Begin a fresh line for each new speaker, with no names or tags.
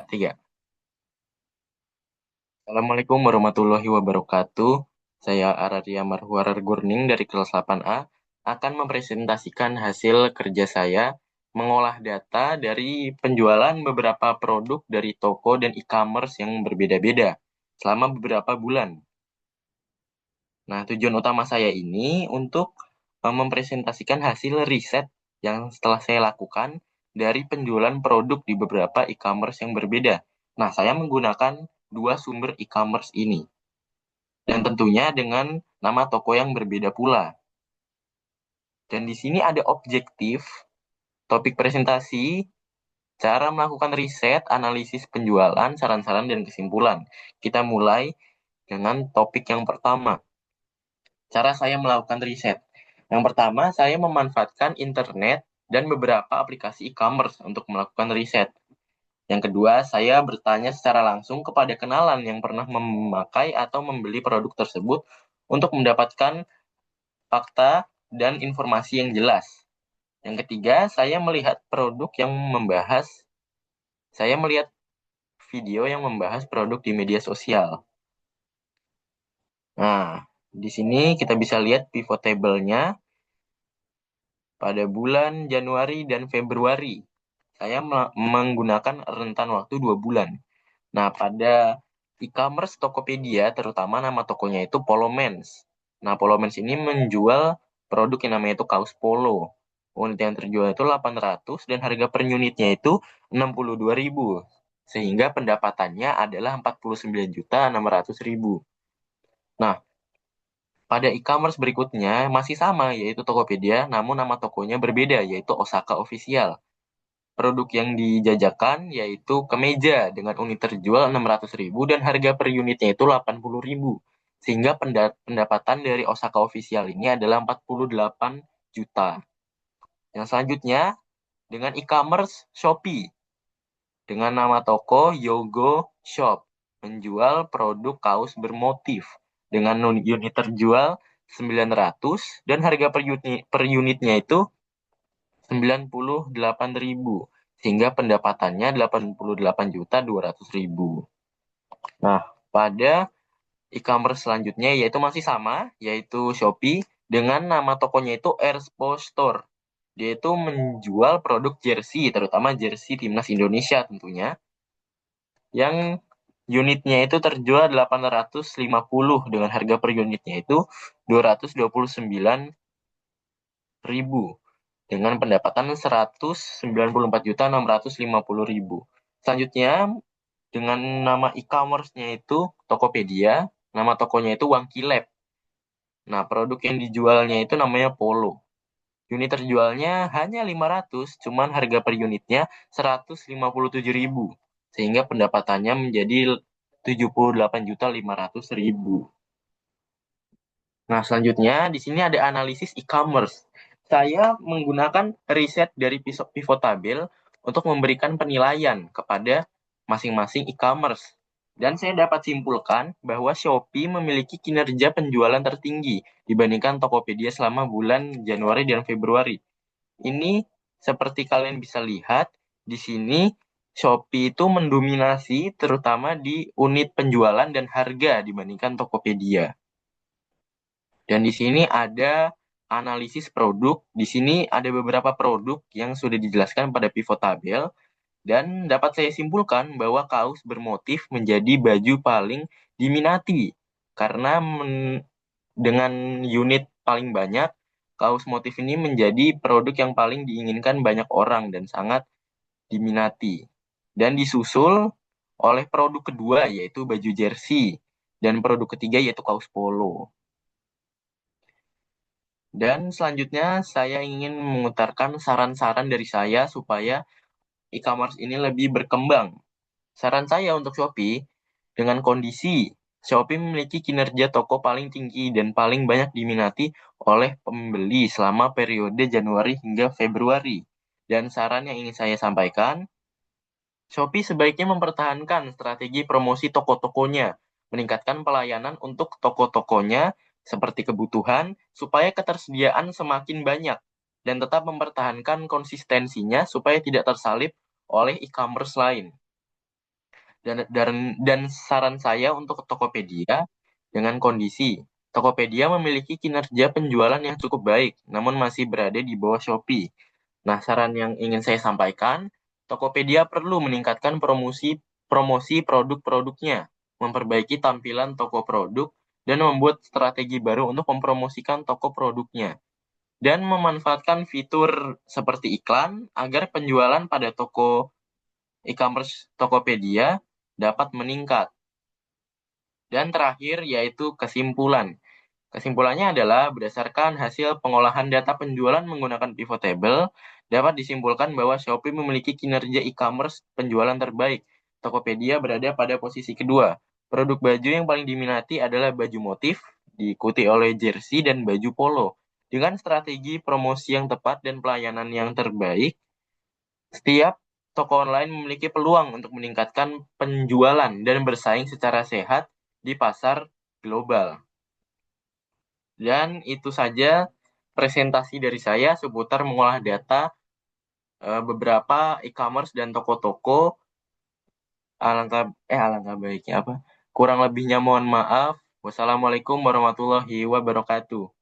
Tiga. Assalamualaikum warahmatullahi wabarakatuh. Saya Aradia Marhuarar Gurning dari kelas 8A akan mempresentasikan hasil kerja saya mengolah data dari penjualan beberapa produk dari toko dan e-commerce yang berbeda-beda selama beberapa bulan. Nah, tujuan utama saya ini untuk mempresentasikan hasil riset yang setelah saya lakukan dari penjualan produk di beberapa e-commerce yang berbeda. Nah, saya menggunakan dua sumber e-commerce ini, dan tentunya dengan nama toko yang berbeda pula. Dan di sini ada objektif, topik presentasi, cara melakukan riset, analisis penjualan, saran-saran, dan kesimpulan. Kita mulai dengan topik yang pertama. Cara saya melakukan riset. Yang pertama, saya memanfaatkan internet dan beberapa aplikasi e-commerce untuk melakukan riset. Yang kedua, saya bertanya secara langsung kepada kenalan yang pernah memakai atau membeli produk tersebut untuk mendapatkan fakta dan informasi yang jelas. Yang ketiga, saya melihat video yang membahas produk di media sosial. Nah, di sini kita bisa lihat pivot table-nya pada bulan Januari dan Februari. Saya menggunakan rentan waktu 2 bulan. Nah, pada e-commerce Tokopedia, terutama nama tokonya itu Polomens. Nah, Polomens ini menjual produk yang namanya itu kaos polo. Unit yang terjual itu 800 dan harga per unitnya itu 62.000. Sehingga pendapatannya adalah 49.600.000. Nah, pada e-commerce berikutnya masih sama, yaitu Tokopedia, namun nama tokonya berbeda, yaitu Osaka Official. Produk yang dijajakan yaitu kemeja dengan unit terjual 600.000 dan harga per unitnya itu 80.000. Sehingga pendapatan dari Osaka Official ini adalah 48 juta. Yang selanjutnya dengan e-commerce Shopee dengan nama toko Yogo Shop menjual produk kaos bermotif dengan unit terjual 900 dan harga per unitnya itu 98.000 sehingga pendapatannya 88.200.000. Nah, pada e-commerce selanjutnya yaitu masih sama, yaitu Shopee dengan nama tokonya itu Erspo Store. Dia itu menjual produk jersey, terutama jersey timnas Indonesia tentunya, yang unitnya itu terjual 850 dengan harga per unitnya itu 229.000 dengan pendapatan 194.650.000. Selanjutnya dengan nama e-commerce-nya itu Tokopedia, nama tokonya itu Wangki Lab. Nah, produk yang dijualnya itu namanya Polo. Unit terjualnya hanya 500, cuman harga per unitnya 157.000. Sehingga pendapatannya menjadi 78.500.000. Nah, selanjutnya di sini ada analisis e-commerce. Saya menggunakan riset dari pivot table untuk memberikan penilaian kepada masing-masing e-commerce. Dan saya dapat simpulkan bahwa Shopee memiliki kinerja penjualan tertinggi dibandingkan Tokopedia selama bulan Januari dan Februari. Ini seperti kalian bisa lihat, di sini Shopee itu mendominasi terutama di unit penjualan dan harga dibandingkan Tokopedia. Dan di sini ada analisis produk. Di sini ada beberapa produk yang sudah dijelaskan pada pivot table. Dan dapat saya simpulkan bahwa kaos bermotif menjadi baju paling diminati. Karena dengan unit paling banyak, kaos motif ini menjadi produk yang paling diinginkan banyak orang dan sangat diminati. Dan disusul oleh produk kedua yaitu baju jersey. Dan produk ketiga yaitu kaos polo. Dan selanjutnya saya ingin mengutarakan saran-saran dari saya supaya e-commerce ini lebih berkembang. Saran saya untuk Shopee, dengan kondisi Shopee memiliki kinerja toko paling tinggi dan paling banyak diminati oleh pembeli selama periode Januari hingga Februari. Dan saran yang ingin saya sampaikan, Shopee sebaiknya mempertahankan strategi promosi toko-tokonya, meningkatkan pelayanan untuk toko-tokonya seperti kebutuhan, supaya ketersediaan semakin banyak, dan tetap mempertahankan konsistensinya supaya tidak tersalip oleh e-commerce lain. Dan saran saya untuk Tokopedia dengan kondisi Tokopedia memiliki kinerja penjualan yang cukup baik, namun masih berada di bawah Shopee. Nah, saran yang ingin saya sampaikan, Tokopedia perlu meningkatkan promosi produk-produknya, memperbaiki tampilan toko produk, dan membuat strategi baru untuk mempromosikan toko produknya, dan memanfaatkan fitur seperti iklan agar penjualan pada toko e-commerce Tokopedia dapat meningkat. Dan terakhir yaitu kesimpulan. Kesimpulannya adalah berdasarkan hasil pengolahan data penjualan menggunakan pivot table, dapat disimpulkan bahwa Shopee memiliki kinerja e-commerce penjualan terbaik. Tokopedia berada pada posisi kedua. Produk baju yang paling diminati adalah baju motif, diikuti oleh jersey dan baju polo. Dengan strategi promosi yang tepat dan pelayanan yang terbaik, setiap toko online memiliki peluang untuk meningkatkan penjualan dan bersaing secara sehat di pasar global. Dan itu saja presentasi dari saya seputar mengolah data beberapa e-commerce dan toko-toko. Alangkah baiknya apa? Kurang lebihnya mohon maaf. Wassalamualaikum warahmatullahi wabarakatuh.